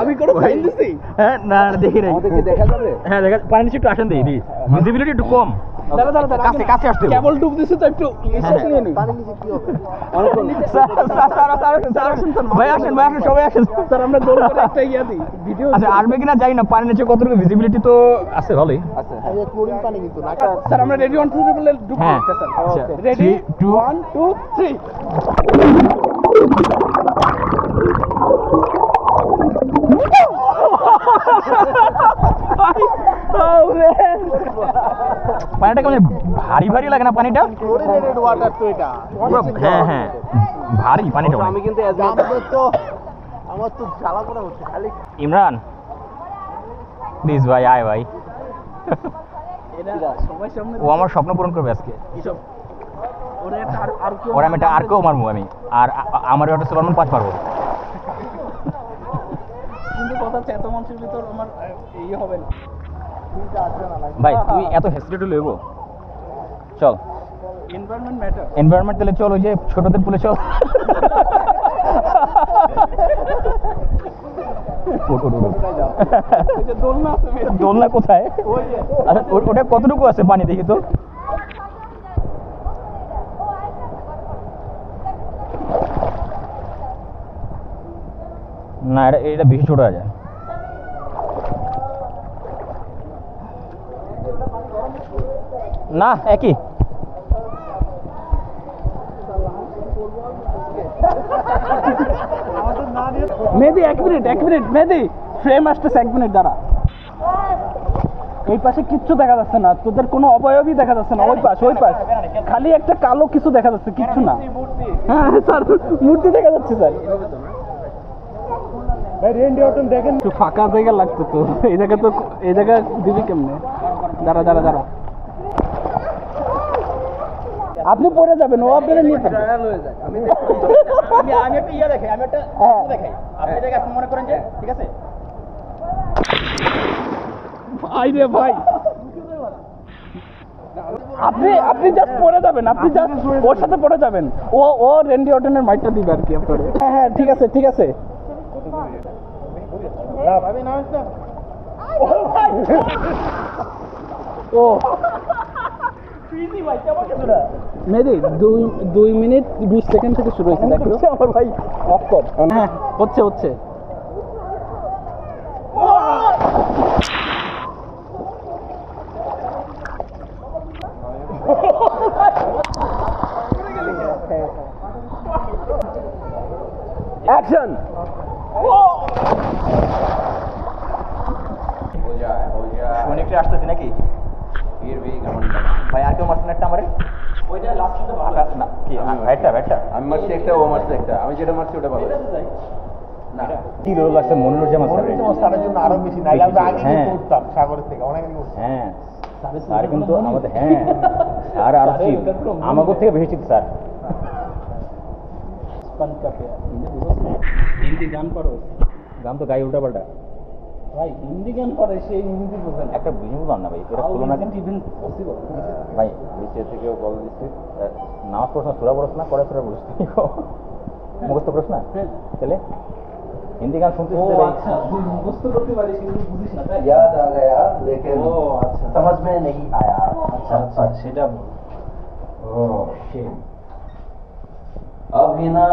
আমি কোনো সাইন দিছি? হ্যাঁ না দেখি নাই। আমাদের কি দেখা যাবে? হ্যাঁ দেখা পানি নিচে একটু আসেন দেখি ভিজিবিলিটি একটু কম। দাঁড়া দাঁড়া দাঁড়া কাছে কাছে আসতে কেবল ডুব দিছে তো একটু নিঃশ্বাস নিয়ে নি। পানি নিচে কি হবে? ভাই আসেন সবাই আসেন স্যার আমরা দৌড় করে একটা ইয়া দিই ভিডিও। আচ্ছা আসবে কিনা জানি না, পানি নিচে কতটুকু ভিজিবিলিটি তো আছে ভালোই আচ্ছা এই ক্লোরিন পানি কিন্তু না। স্যার আমরা রেডি 1 2 3 বলে ডুব দিই স্যার। Okay ready 1 2 3। পানিটা কেমন ভারী ভারী লাগে না? পানিটা ক্লোরিনেটেড ওয়াটার তো এটা। হ্যাঁ হ্যাঁ ভারী পানিটা। আমি কিন্তু আমার তো জ্বালা পোড়া হচ্ছে খালি। ইমরান প্লিজ ভাই আয় ভাই, ও আমার স্বপ্ন পূরণ করবে আজকে। ওরা আমি একটা আরকেও মারবো আমি, আর আমার ওটা সুপারম্যান 5 পারবো। কিন্তু কথা হচ্ছে এত মানুষের ভিতর আমার ইয়ে হবে না ভাই। তুই এত হেসিটেট লইব? চল এনভায়রনমেন্ট ম্যাটার। এনভায়রনমেন্ট তাহলে চল ওই যে ছোটদের পুলে চল। দোলনা কোথায়? আচ্ছা ওটা কতটুকু আছে পানি দেখি তো। না এটা বেশি ছোট আছে। না একই। মেহেদি এক মিনিট মেহেদি ফ্রেম আসতেছে 1 মিনিট দাঁড়া। এই পাশে কিচ্ছু দেখা যাচ্ছে না, তোদের কোনো অবয়বই দেখা যাচ্ছে না। ওই পাশ খালি একটা কালো কিছু দেখা যাচ্ছে, কিচ্ছু না। হ্যাঁ স্যার মূর্তি দেখা যাচ্ছে স্যার। দেখেন একটু ফাঁকা জায়গা লাগতো তো, এই জায়গা দিবি কেমনে? দাঁড়া আপনি পড়ে যাবেন, ও আপনারা নিয়ে থাকবেন। আমি একটা ইয়া দেখাই, দেখাই। আপনি জায়গা মনে করেন যে ঠিক আছে ভাই রে ভাই, আপনি জাস্ট পড়ে যাবেন, আপনি জাস্ট ওর সাথে পড়ে যাবেন। ও রেন্ডি অর্টনের মাইকটা দিবে আর কি আপনারে। হ্যাঁ ঠিক আছে ও মেহেদি 2 মিনিট 20 সেকেন্ড থেকে শুরু হয়েছে। দেখো আমার ভাই অফ কর। হ্যাঁ হচ্ছে অ্যাকশন। সৈনিকটা আসতেছি নাকি? ভাই আর কেউ মারছেন একটা আমারে? ওইটা লাস্ট না কি ব্যাটটা আমি মারছি একটা, ও মারছে একটা। আমি যেটা মারছি ওটা ভালো না। কি রোল আছে মনিরুজ্জামান স্যারের জন্য আরো বেশি। নাইলে আমরা আগে কিন্তু উঠতাম সাগরের থেকে অনেক আগে। হ্যাঁ স্যার কিন্তু আমাদের স্যার আর আমাদের থেকে বেশি স্যার। হিন্দি গান তো গাই উল্টা পাল্টা ভাই। হিন্দি গান করে সেই হিন্দি বোঝেন একটা বুঝবো না ভাই। ওটা তুলনা ইভেন পসিবল ভাই। নিচে থেকেও বল দিচ্ছি নামাজ প্রশ্ন সুরা পড়াশোনা করে সুরা বুঝতে মুখস্থ প্রশ্ন তাহলে হিন্দি গান শুনতে মুখস্থ করতে পারিস কিন্তু বুঝিস না। याद आ गया लेकिन समझ में नहीं आया। अच्छा সেটা ও শিট अभी ना